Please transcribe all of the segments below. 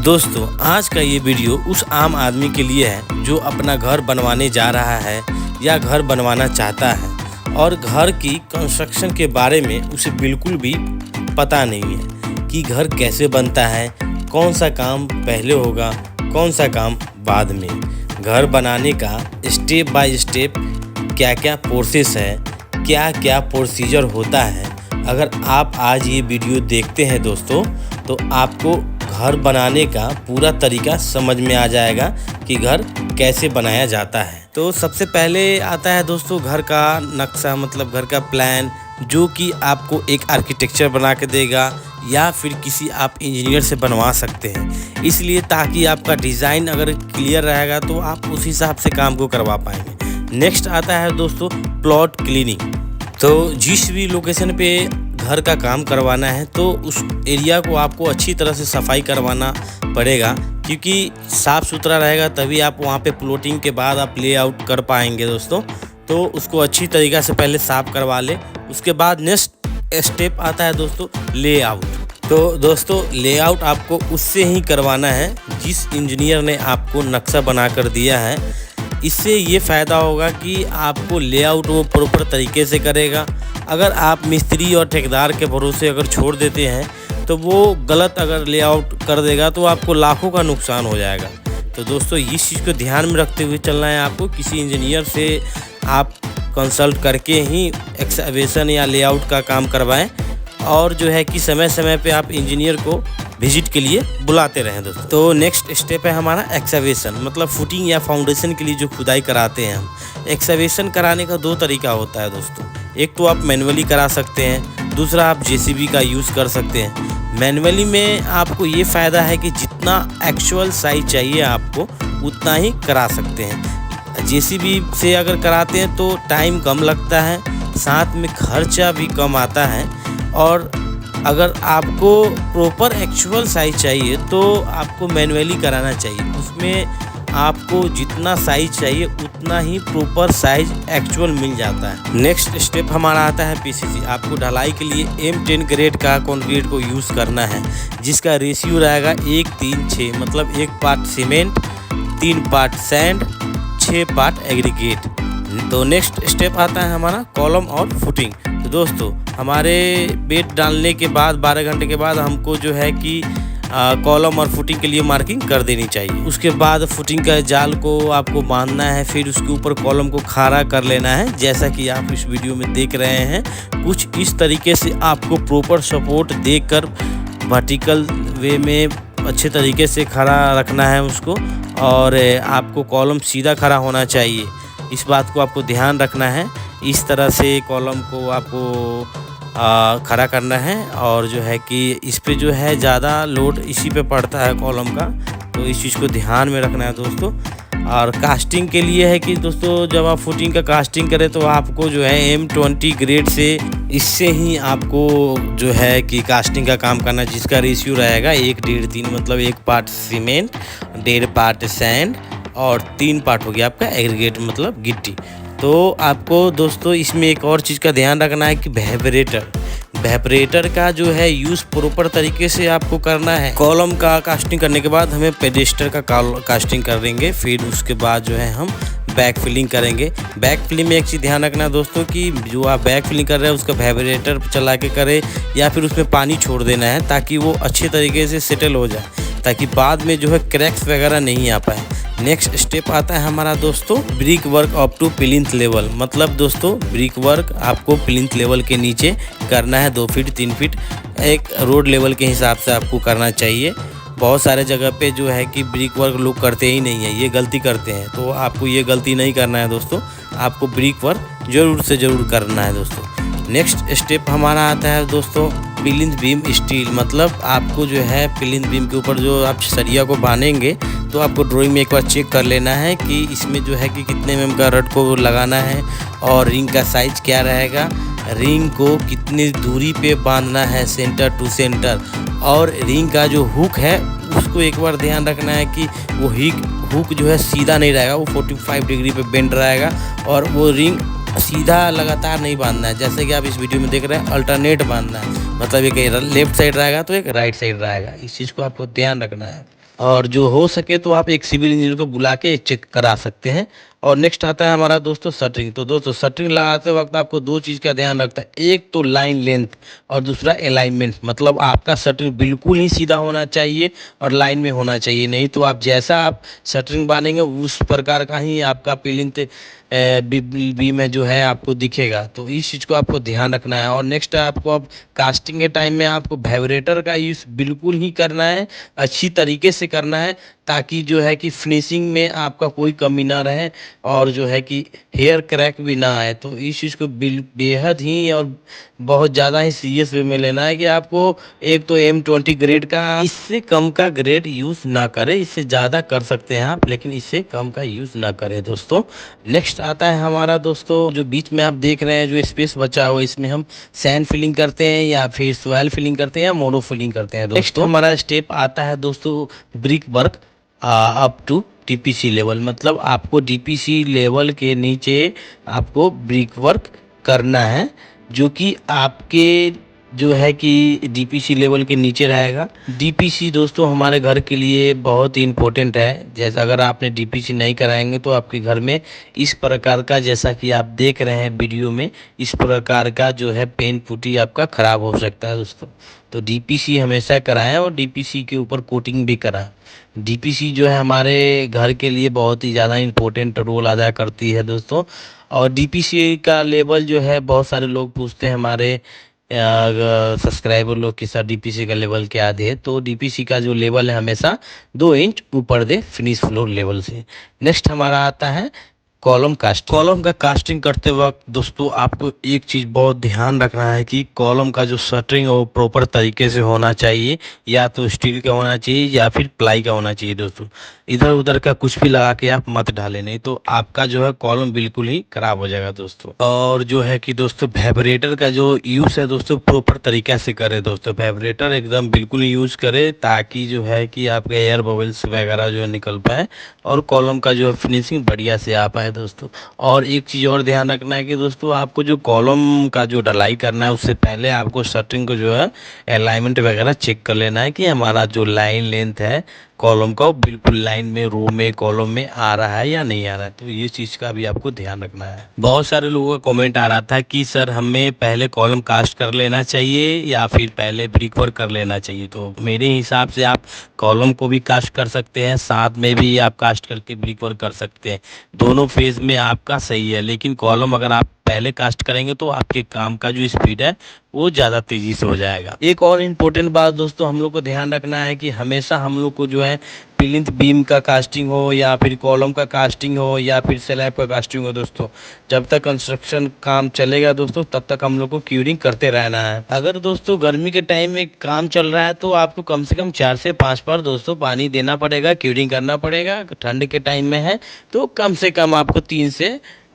दोस्तों आज का ये वीडियो उस आम आदमी के लिए है जो अपना घर बनवाने जा रहा है या घर बनवाना चाहता है और घर की कंस्ट्रक्शन के बारे में उसे बिल्कुल भी पता नहीं है कि घर कैसे बनता है, कौन सा काम पहले होगा, कौन सा काम बाद में। घर बनाने का स्टेप बाय स्टेप क्या क्या प्रोसेस है, क्या क्या प्रोसीजर होता है। अगर आप आज ये वीडियो देखते हैं दोस्तों तो आपको घर बनाने का पूरा तरीका समझ में आ जाएगा कि घर कैसे बनाया जाता है। तो सबसे पहले आता है दोस्तों घर का नक्शा, मतलब घर का प्लान, जो कि आपको एक आर्किटेक्चर बना के देगा या फिर किसी आप इंजीनियर से बनवा सकते हैं। इसलिए ताकि आपका डिज़ाइन अगर क्लियर रहेगा तो आप उस हिसाब से काम को करवा पाएंगे। नेक्स्ट आता है दोस्तों प्लॉट क्लीनिंग। तो जिस भी लोकेशन पे घर का काम करवाना है तो उस एरिया को आपको अच्छी तरह से सफाई करवाना पड़ेगा, क्योंकि साफ़ सुथरा रहेगा तभी आप वहाँ पे प्लॉटिंग के बाद आप लेआउट कर पाएंगे दोस्तों। तो उसको अच्छी तरीक़ा से पहले साफ़ करवा ले। उसके बाद नेक्स्ट स्टेप आता है दोस्तों लेआउट। तो दोस्तों लेआउट आपको उससे ही करवाना है जिस इंजीनियर ने आपको नक्शा बना कर दिया है। इससे ये फ़ायदा होगा कि आपको लेआउट वो प्रॉपर तरीके से करेगा। अगर आप मिस्त्री और ठेकेदार के भरोसे अगर छोड़ देते हैं तो वो गलत अगर लेआउट कर देगा तो आपको लाखों का नुकसान हो जाएगा। तो दोस्तों इस चीज़ को ध्यान में रखते हुए चलना है आपको। किसी इंजीनियर से आप कंसल्ट करके ही एक्सकवेशन या लेआउट का काम करवाएं और जो है कि समय समय पे आप इंजीनियर को विजिट के लिए बुलाते रहें दोस्तों। तो नेक्स्ट स्टेप है हमारा एक्सकवेशन, मतलब फुटिंग या फाउंडेशन के लिए जो खुदाई कराते हैं हम। एक्सकवेशन कराने का दो तरीका होता है दोस्तों। एक तो आप मैनुअली करा सकते हैं, दूसरा आप जेसीबी का यूज़ कर सकते हैं। मैनुअली में आपको ये फ़ायदा है कि जितना एक्चुअल साइज चाहिए आपको उतना ही करा सकते हैं। जेसीबी से अगर कराते हैं तो टाइम कम लगता है, साथ में खर्चा भी कम आता है। और अगर आपको प्रॉपर एक्चुअल साइज चाहिए तो आपको मैनुअली कराना चाहिए। उसमें आपको जितना साइज चाहिए उतना ही प्रॉपर साइज एक्चुअल मिल जाता है। नेक्स्ट स्टेप हमारा आता है पीसीसी। आपको ढलाई के लिए M10 ग्रेड का कंक्रीट को यूज़ करना है, जिसका रेशियो रहेगा 1:3:6, मतलब 1 part cement, 3 part sand, 6 part aggregate. तो नेक्स्ट स्टेप आता है हमारा कॉलम और फुटिंग। तो दोस्तों हमारे बेड डालने के बाद 12 घंटे के बाद हमको जो है कि कॉलम और फुटिंग के लिए मार्किंग कर देनी चाहिए। उसके बाद फुटिंग का जाल को आपको बांधना है, फिर उसके ऊपर कॉलम को खड़ा कर लेना है, जैसा कि आप इस वीडियो में देख रहे हैं। कुछ इस तरीके से आपको प्रॉपर सपोर्ट देकर वर्टिकल वे में अच्छे तरीके से खड़ा रखना है उसको, और आपको कॉलम सीधा खड़ा होना चाहिए। इस बात को आपको ध्यान रखना है। इस तरह से कॉलम को आपको खड़ा करना है, और जो है कि इस पे जो है ज़्यादा लोड इसी पे पड़ता है कॉलम का, तो इस चीज़ को ध्यान में रखना है दोस्तों। और कास्टिंग के लिए है कि दोस्तों जब आप फुटिंग का कास्टिंग करें तो आपको जो है M20 ग्रेड से इससे ही आपको जो है कि कास्टिंग का काम करना, जिसका रेशियो रहेगा 1:3:3, मतलब 1 पार्ट सीमेंट, 1.5 पार्ट सैंड और 3 पार्ट हो गया आपका एग्रीगेट, मतलब गिट्टी। तो आपको दोस्तों इसमें एक और चीज़ का ध्यान रखना है कि वेपरेटर का जो है यूज़ प्रॉपर तरीके से आपको करना है। कॉलम का कास्टिंग करने के बाद हमें पेडेस्टर का कास्टिंग करेंगे, फिर उसके बाद जो है हम बैक फिलिंग करेंगे। बैक फिलिंग में एक चीज़ ध्यान रखना है दोस्तों कि जो आप बैक फिलिंग कर रहे हैं उसका वेपरेटर चला के करें या फिर उसमें पानी छोड़ देना है, ताकि वो अच्छे तरीके से सेटल हो जाए, ताकि बाद में जो है क्रैक्स वगैरह नहीं आ पाए। नेक्स्ट स्टेप आता है हमारा दोस्तों brick work up to plinth level, मतलब दोस्तों ब्रिक वर्क आपको प्लिंथ लेवल के नीचे करना है। 2 फीट 3 फीट एक रोड लेवल के हिसाब से आपको करना चाहिए। बहुत सारे जगह पे जो है कि ब्रिक वर्क लोग करते ही नहीं है, ये गलती करते हैं। तो आपको ये गलती नहीं करना है दोस्तों, आपको ब्रिक वर्क ज़रूर से ज़रूर करना है दोस्तों। नेक्स्ट स्टेप हमारा आता है दोस्तों प्लिंथ बीम स्टील, मतलब आपको जो है प्लिंथ बीम के ऊपर जो आप सरिया को बांधेंगे तो आपको ड्राइंग में एक बार चेक कर लेना है कि इसमें जो है कि कितने mm का रड को लगाना है और रिंग का साइज क्या रहेगा, रिंग को कितनी दूरी पे बांधना है सेंटर टू सेंटर, और रिंग का जो हुक है उसको एक बार ध्यान रखना है कि वो हुक जो है सीधा नहीं रहेगा, वो 45 डिग्री पे बेंड रहेगा, और वो रिंग सीधा लगातार नहीं बांधना है। जैसे कि आप इस वीडियो में देख रहे हैं अल्टरनेट बांधना है, मतलब एक लेफ्ट साइड रहेगा तो एक राइट साइड रहेगा। इस चीज़ को आपको ध्यान रखना है। और जो हो सके तो आप एक सिविल इंजीनियर को बुला के चेक करा सकते हैं। और नेक्स्ट आता है हमारा दोस्तों शटरिंग। तो दोस्तों शटरिंग लगाते वक्त आपको दो चीज़ का ध्यान रखता है, एक तो लाइन लेंथ और दूसरा अलाइनमेंट। मतलब आपका शटरिंग बिल्कुल ही सीधा होना चाहिए और लाइन में होना चाहिए, नहीं तो आप जैसा आप शटरिंग बांधेंगे उस प्रकार का ही आपका प्लिंथ बी में जो है आपको दिखेगा। तो इस चीज़ को आपको ध्यान रखना है। और नेक्स्ट आपको अब कास्टिंग के टाइम में आपको वाइब्रेटर का यूज़ बिल्कुल ही करना है, अच्छी तरीके से करना है, ताकि जो है कि फिनिशिंग में आपका कोई कमी ना रहे और जो है कि हेयर क्रैक भी ना आए। तो इस चीज़ को बेहद ही और बहुत ज़्यादा ही सीरियस वे में लेना है कि आपको एक तो M20 ग्रेड का, इससे कम का ग्रेड यूज़ ना करें। इससे ज़्यादा कर सकते हैं आप, लेकिन इससे कम का यूज़ ना करें दोस्तों। नेक्स्ट आता है हमारा दोस्तों जो बीच में आप देख रहे हैं जो स्पेस बचा हुआ, इसमें हम सैंड फिलिंग करते हैं या फिर सॉइल फिलिंग करते हैं या मोनो फिलिंग करते हैं दोस्तों। नेक्स्ट हमारा स्टेप आता है दोस्तों brick work up to DPC level. मतलब आपको DPC लेवल के नीचे आपको ब्रिक वर्क करना है, जो कि आपके जो है कि DPC लेवल के नीचे रहेगा। DPC दोस्तों हमारे घर के लिए बहुत ही इम्पोर्टेंट है। जैसा अगर आपने DPC नहीं कराएंगे तो आपके घर में इस प्रकार का, जैसा कि आप देख रहे हैं वीडियो में, इस प्रकार का जो है पेंट पुट्टी आपका ख़राब हो सकता है दोस्तों। तो DPC हमेशा कराएं और DPC के ऊपर कोटिंग भी कराएं। DPC जो है हमारे घर के लिए बहुत ही ज़्यादा इम्पोर्टेंट रोल अदा करती है दोस्तों। और DPC का लेवल जो है बहुत सारे लोग पूछते हैं हमारे सब्सक्राइबर लोग के साथ DPC का लेवल क्या दे, तो DPC का जो लेवल है हमेशा 2 इंच ऊपर दे फिनिश फ्लोर लेवल से। नेक्स्ट हमारा आता है कॉलम कास्ट। कॉलम का कास्टिंग करते वक्त दोस्तों आपको एक चीज़ बहुत ध्यान रखना है कि कॉलम का जो शटरिंग है वो प्रॉपर तरीके से होना चाहिए, या तो स्टील का होना चाहिए या फिर प्लाई का होना चाहिए दोस्तों। इधर उधर का कुछ भी लगा के आप मत डालें, नहीं तो आपका जो है कॉलम बिल्कुल ही खराब हो जाएगा दोस्तों। और जो है कि दोस्तों वाइब्रेटर का जो यूज़ है दोस्तों प्रॉपर तरीका से करें दोस्तों। वाइब्रेटर एकदम बिल्कुल यूज़ करें ताकि जो है कि आपके एयर बबल्स वगैरह जो है निकल पाए और कॉलम का जो है फिनिशिंग बढ़िया से आ पाए दोस्तों। और एक चीज़ और ध्यान रखना है कि दोस्तों आपको जो कॉलम का जो ढलाई करना है उससे पहले आपको शटरिंग को जो है अलाइनमेंट वगैरह चेक कर लेना है कि हमारा जो लाइन लेंथ है कॉलम का वो बिल्कुल लाइन में, रो में, कॉलम में आ रहा है या नहीं आ रहा है। तो ये चीज़ का भी आपको ध्यान रखना है। बहुत सारे लोगों का कमेंट आ रहा था कि सर हमें पहले कॉलम कास्ट कर लेना चाहिए या फिर पहले ब्रिक वर्क कर लेना चाहिए। तो मेरे हिसाब से आप कॉलम को भी कास्ट कर सकते हैं, साथ में भी आप कास्ट करके ब्रिक वर्क कर सकते हैं। दोनों फेज में आपका सही है, लेकिन कॉलम अगर आप पहले कास्ट करेंगे तो आपके काम का जो स्पीड है वो ज़्यादा तेज़ी से हो जाएगा। एक और इम्पोर्टेंट बात दोस्तों हम लोग को ध्यान रखना है कि हमेशा हम लोग को जो है प्लिंथ बीम का कास्टिंग हो या फिर कॉलम का कास्टिंग हो या फिर स्लैब का कास्टिंग हो दोस्तों, जब तक कंस्ट्रक्शन काम चलेगा दोस्तों तब तक हम लोग को क्यूरिंग करते रहना है। अगर दोस्तों गर्मी के टाइम में काम चल रहा है तो आपको कम से कम 4 से 5 बार दोस्तों पानी देना पड़ेगा, क्यूरिंग करना पड़ेगा। ठंड के टाइम में है तो कम से कम आपको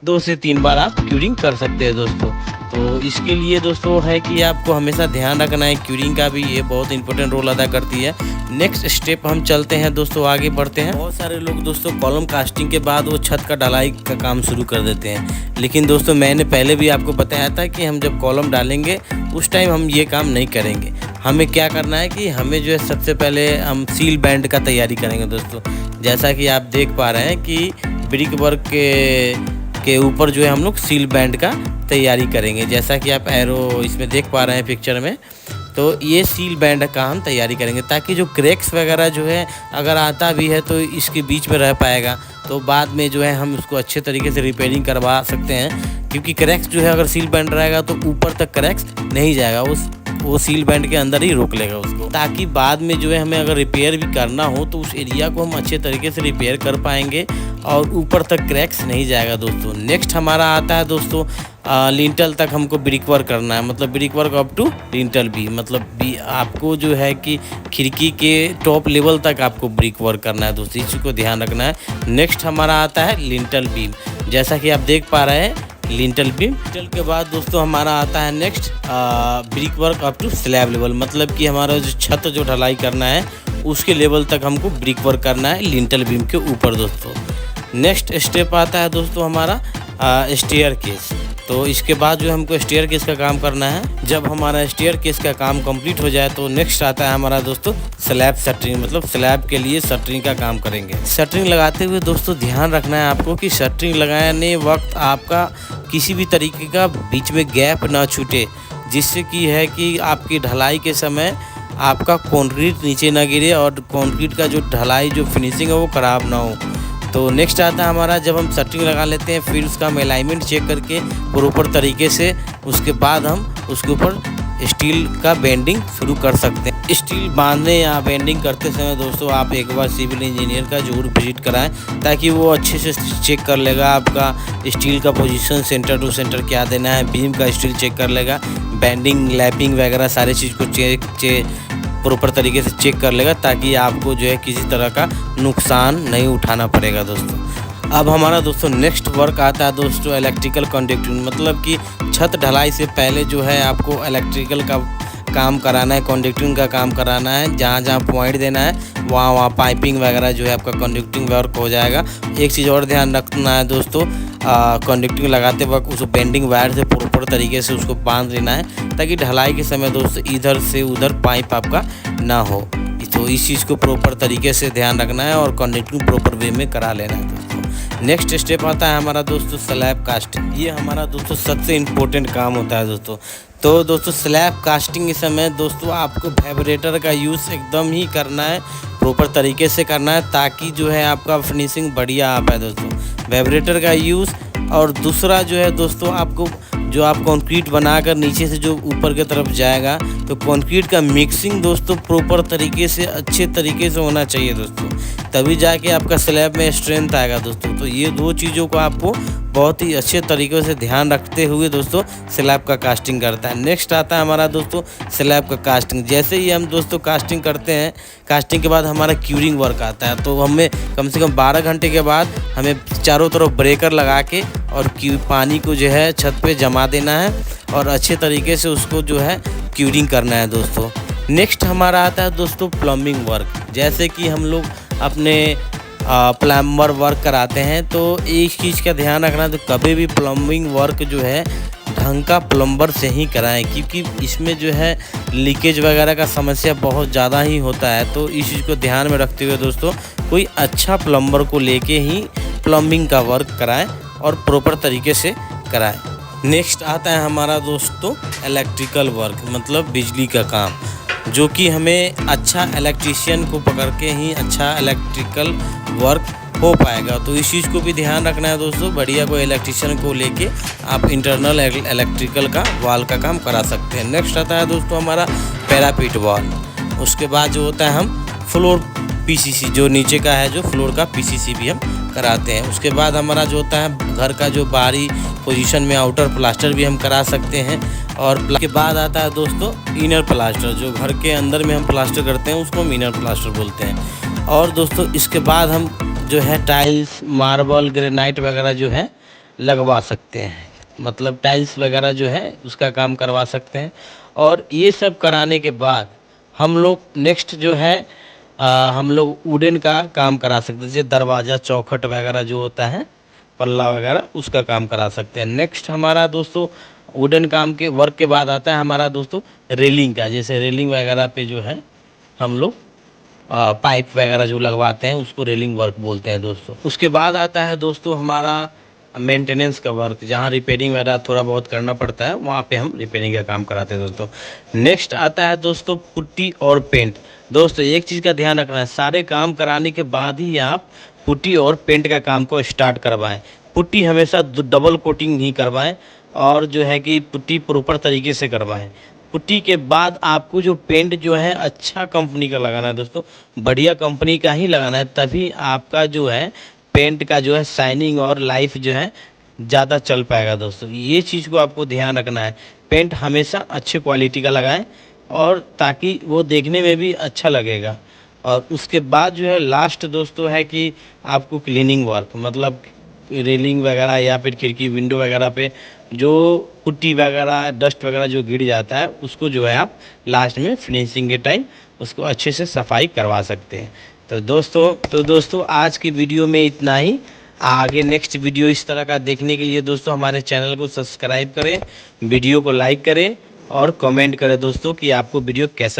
2 से 3 बार आप क्यूरिंग कर सकते हैं दोस्तों। तो इसके लिए दोस्तों है कि आपको हमेशा ध्यान रखना है, क्यूरिंग का भी ये बहुत इंपॉर्टेंट रोल अदा करती है। नेक्स्ट स्टेप हम चलते हैं दोस्तों, आगे बढ़ते हैं। बहुत सारे लोग दोस्तों कॉलम कास्टिंग के बाद वो छत का ढलाई का काम शुरू कर देते हैं, लेकिन दोस्तों मैंने पहले भी आपको बताया था कि हम जब कॉलम डालेंगे उस टाइम हम ये काम नहीं करेंगे। हमें क्या करना है कि हमें जो है सबसे पहले हम सील बैंड का तैयारी करेंगे दोस्तों। जैसा कि आप देख पा रहे हैं कि ब्रिक वर्क के ऊपर जो है हम लोग सील बैंड का तैयारी करेंगे, जैसा कि आप एरो इसमें देख पा रहे हैं पिक्चर में। तो ये सील बैंड का हम तैयारी करेंगे ताकि जो क्रैक्स वगैरह जो है अगर आता भी है तो इसके बीच में रह पाएगा, तो बाद में जो है हम उसको अच्छे तरीके से रिपेयरिंग करवा सकते हैं। क्योंकि क्रैक्स जो है अगर सील बैंड रहेगा तो ऊपर तक क्रैक्स नहीं जाएगा, वो सील बैंड के अंदर ही रोक लेगा उसको, ताकि बाद में जो है हमें अगर रिपेयर भी करना हो तो उस एरिया को हम अच्छे तरीके से रिपेयर कर पाएंगे और ऊपर तक क्रैक्स नहीं जाएगा दोस्तों। नेक्स्ट हमारा आता है दोस्तों लिंटल तक हमको ब्रिक वर्क करना है, मतलब brick work up to lintel भी, मतलब आपको जो है कि खिड़की के टॉप लेवल तक आपको ब्रिक वर्क करना है दोस्तों, इस चीज़ को ध्यान रखना है। नेक्स्ट हमारा आता है लिंटल बीम, जैसा कि आप देख पा रहे हैं लिंटल बीम। लिंटल के बाद दोस्तों हमारा आता है next brick work up to slab level, मतलब कि हमारा जो छत जो ढलाई करना है उसके लेवल तक हमको ब्रिक वर्क करना है लिंटल बीम के ऊपर दोस्तों। नेक्स्ट स्टेप आता है दोस्तों हमारा स्टेयर केस। तो इसके बाद जो हमको स्टेयर केस का काम करना है। जब हमारा स्टेयर केस का काम कंप्लीट हो जाए तो नेक्स्ट आता है हमारा दोस्तों स्लैब शटरिंग, मतलब स्लैब के लिए शटरिंग का काम करेंगे। शटरिंग लगाते हुए दोस्तों ध्यान रखना है आपको कि शटरिंग लगाने वक्त आपका किसी भी तरीके का बीच में गैप ना छूटे, जिससे कि है कि आपकी ढलाई के समय आपका कंक्रीट नीचे ना गिरे और कंक्रीट का जो ढलाई जो फिनिशिंग है वो ख़राब ना हो। तो नेक्स्ट आता है हमारा, जब हम शटरिंग लगा लेते हैं फिर उसका हम अलाइनमेंट चेक करके प्रॉपर तरीके से उसके बाद हम उसके ऊपर स्टील का बेंडिंग शुरू कर सकते हैं। स्टील बांधने या बेंडिंग करते समय दोस्तों आप एक बार सिविल इंजीनियर का जरूर विजिट कराएं, ताकि वो अच्छे से चेक कर लेगा आपका स्टील का पोजीशन सेंटर टू सेंटर क्या देना है, बीम का स्टील चेक कर लेगा, बेंडिंग लैपिंग वगैरह सारी चीज़ को प्रॉपर तरीके से चेक कर लेगा, ताकि आपको जो है किसी तरह का नुकसान नहीं उठाना पड़ेगा दोस्तों। अब हमारा दोस्तों नेक्स्ट वर्क आता है दोस्तों इलेक्ट्रिकल कंडक्टिंग, मतलब कि छत ढलाई से पहले जो है आपको इलेक्ट्रिकल का काम कराना है, कंडक्टिंग का काम कराना है। जहाँ जहाँ पॉइंट देना है वहाँ पाइपिंग वगैरह जो है आपका कंडक्टिंग वर्क हो जाएगा। एक चीज़ और ध्यान रखना है दोस्तों, कंडक्टिंग लगाते वक्त उस बेंडिंग वायर से प्रॉपर तरीके से उसको बांध लेना है, ताकि ढलाई के समय दोस्तों इधर से उधर पाइप आपका ना हो। तो इस चीज़ को प्रॉपर तरीके से ध्यान रखना है और कंडक्टिंग प्रॉपर वे में करा लेना है दोस्तों। नेक्स्ट स्टेप आता है हमारा दोस्तों स्लैब कास्टिंग। ये हमारा दोस्तों सबसे इम्पोर्टेंट काम होता है दोस्तों। तो दोस्तों स्लैब कास्टिंग के समय दोस्तों आपको वाइब्रेटर का यूज़ एकदम ही करना है, प्रॉपर तरीके से करना है, ताकि जो है आपका फिनिशिंग बढ़िया आ पाए दोस्तों। वाइब्रेटर का यूज़, और दूसरा जो है दोस्तों आपको जो आप कंक्रीट बनाकर नीचे से जो ऊपर की तरफ जाएगा तो कंक्रीट का मिक्सिंग दोस्तों प्रॉपर तरीके से अच्छे तरीके से होना चाहिए दोस्तों, तभी जाके आपका स्लैब में स्ट्रेंथ आएगा दोस्तों। तो ये दो चीज़ों को आपको बहुत ही अच्छे तरीके से ध्यान रखते हुए दोस्तों स्लैब का कास्टिंग करता है। नेक्स्ट आता है हमारा दोस्तों स्लैब का कास्टिंग। जैसे ही हम दोस्तों कास्टिंग करते हैं, कास्टिंग के बाद हमारा क्यूरिंग वर्क आता है। तो हमें कम से कम 12 घंटे के बाद हमें चारों तरफ ब्रेकर लगा के और पानी को जो है छत पे जमा देना है और अच्छे तरीके से उसको जो है क्यूरिंग करना है दोस्तों। नेक्स्ट हमारा आता है दोस्तों प्लम्बिंग वर्क। जैसे कि हम लोग अपने प्लम्बर वर्क कराते हैं, तो एक चीज़ का ध्यान रखना, तो कभी भी प्लम्बिंग वर्क जो है ढंग का प्लम्बर से ही कराएं, क्योंकि इसमें जो है लीकेज वगैरह का समस्या बहुत ज़्यादा ही होता है। तो इस चीज़ को ध्यान में रखते हुए दोस्तों कोई अच्छा प्लम्बर को लेके ही प्लम्बिंग का वर्क कराएं और प्रॉपर तरीके से कराएं। नेक्स्ट आता है हमारा दोस्तों इलेक्ट्रिकल वर्क, मतलब बिजली का काम, जो कि हमें अच्छा इलेक्ट्रीशियन को पकड़ के ही अच्छा इलेक्ट्रिकल वर्क हो पाएगा। तो इस चीज़ को भी ध्यान रखना है दोस्तों, बढ़िया कोई इलेक्ट्रीशियन को लेके आप इंटरनल इलेक्ट्रिकल का वॉल का काम करा सकते हैं। नेक्स्ट आता है दोस्तों हमारा पैरापीट वॉल। उसके बाद जो होता है हम फ्लोर पीसीसी, जो नीचे का है जो फ्लोर का पीसीसी भी हम कराते हैं। उसके बाद हमारा जो होता है घर का जो बाहरी पोजीशन में आउटर प्लास्टर भी हम करा सकते हैं। और के बाद आता है दोस्तों इनर प्लास्टर, जो घर के अंदर में हम प्लास्टर करते हैं उसको हम इनर प्लास्टर बोलते हैं। और दोस्तों इसके बाद हम जो है टाइल्स, मार्बल, ग्रेनाइट वगैरह जो है लगवा सकते हैं, मतलब टाइल्स वगैरह जो है उसका काम करवा सकते हैं। और ये सब कराने के बाद हम लोग नेक्स्ट जो है हम लोग वुडन का काम करा सकते हैं, जैसे दरवाज़ा, चौखट वगैरह जो होता है, पल्ला वगैरह, उसका काम करा सकते हैं। नेक्स्ट हमारा दोस्तों वुडन काम के वर्क के बाद आता है हमारा दोस्तों रेलिंग का। जैसे रेलिंग वगैरह पे जो है हम लोग पाइप वगैरह जो लगवाते हैं उसको रेलिंग वर्क बोलते हैं दोस्तों। उसके बाद आता है दोस्तों हमारा मेंटेनेंस का वर्क, जहाँ रिपेयरिंग वगैरह थोड़ा बहुत करना पड़ता है, वहाँ पे हम रिपेयरिंग का काम कराते हैं दोस्तों। नेक्स्ट आता है दोस्तों पुट्टी और पेंट। दोस्तों एक चीज़ का ध्यान रखना है, सारे काम कराने के बाद ही आप पुट्टी और पेंट का काम को स्टार्ट करवाएं। पुट्टी हमेशा डबल कोटिंग ही करवाएं और जो है कि पुट्टी प्रॉपर तरीके से करवाएं। पुट्टी के बाद आपको जो पेंट जो है अच्छा कंपनी का लगाना है दोस्तों, बढ़िया कंपनी का ही लगाना है, तभी आपका जो है पेंट का जो है शाइनिंग और लाइफ जो है ज़्यादा चल पाएगा दोस्तों। ये चीज़ को आपको ध्यान रखना है, पेंट हमेशा अच्छे क्वालिटी का लगाएं और ताकि वो देखने में भी अच्छा लगेगा। और उसके बाद जो है लास्ट दोस्तों है कि आपको क्लीनिंग वर्क, मतलब रेलिंग वगैरह या फिर खिड़की विंडो वगैरह पे जो पुट्टी वगैरह डस्ट वगैरह जो गिर जाता है उसको जो है आप लास्ट में फिनिशिंग के टाइम उसको अच्छे से सफाई करवा सकते हैं। तो दोस्तों आज की वीडियो में इतना ही। आगे नेक्स्ट वीडियो इस तरह का देखने के लिए दोस्तों हमारे चैनल को सब्सक्राइब करें, वीडियो को लाइक करें और कमेंट करें दोस्तों कि आपको वीडियो कैसा